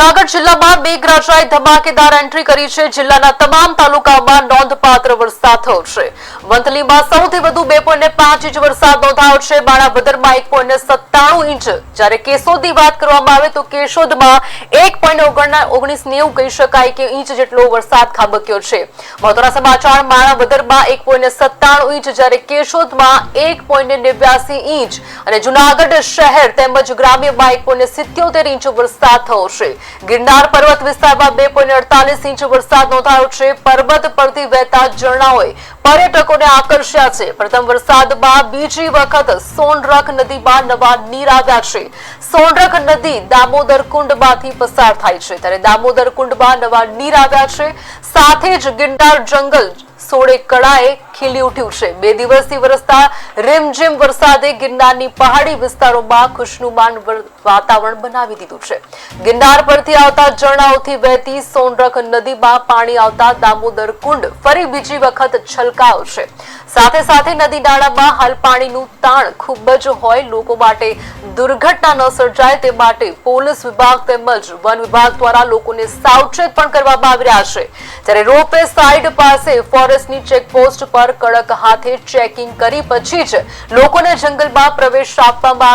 જૂનાગઢ જિલ્લામાં મેઘરાજાએ ધમાકેદાર એન્ટ્રી કરી છે। જિલ્લાના તમામ તાલુકાઓમાં નોંધપાત્ર વરસાદ થયો છે। વંથલીમાં સૌથી વધુ 2.5 ઇંચ વરસાદ નોંધાયો છે। બાણાવદરમાં 1.97 ઇંચ, જ્યારે કેશોદની વાત કરવામાં આવે તો કેશોદમાં 1.19 કહી શકાય કે ઇંચ જેટલો વરસાદ ખાબક્યો છે। મહત્વના સમાચાર, બાણાવદરમાં 1.97 ઇંચ, જ્યારે કેશોદમાં 1.89 ઇંચ અને જૂનાગઢ શહેર તેમજ ગ્રામ્યમાં 1.77 ઇંચ વરસાદ થયો છે। ગિરનાર પર્વત વિસ્તારમાં 2.48 ઇંચ વરસાદ નોંધાયો છે। પર્વત પરથી વહેતા ઝરણાઓએ પર્યટકોને આકર્ષ્યા છે। પ્રથમ વરસાદમાં બીજી વખત સોનરખ નદીમાં નવા નીર આવ્યા છે। સોનરખ નદી દામોદર કુંડમાંથી પસાર થાય છે, ત્યારે દામોદર કુંડમાં નવા નીર આવ્યા છે। સાથે જ ગિરનાર જંગલ સોળે કળાએ ખીલી ઉઠ્યું છે। 2 દિવસથી વરસતા રીમઝીમ વરસાદે ગિરનારની પહાડી વિસ્તારોમાં ખુશનુમાન વાતાવરણ બનાવી દીધું છે। ગિરનાર પરથી આવતા ઝરણાઓથી વહેતી સોનરખ નદીમાં પાણી આવતા દામોદર કુંડ ફરી બીજી વખત છલકાયો છે। સાથે સાથે નદી નાળામાં હાલ પાણીનું તાણ ખૂબ જ હોય, લોકો માટે દુર્ઘટના ન સર્જાય તે માટે પોલીસ વિભાગ તેમજ વન વિભાગ દ્વારા લોકોને સાવચેત પણ કરવામાં આવી રહ્યા છે। ત્યારે રોપવે સાઇડ પાસે ફોરેસ્ટની ચેકપોસ્ટ પર કડક હાથે ચેકિંગ કરી પછી જ લોકોને જંગલમાં પ્રવેશ આપવામાં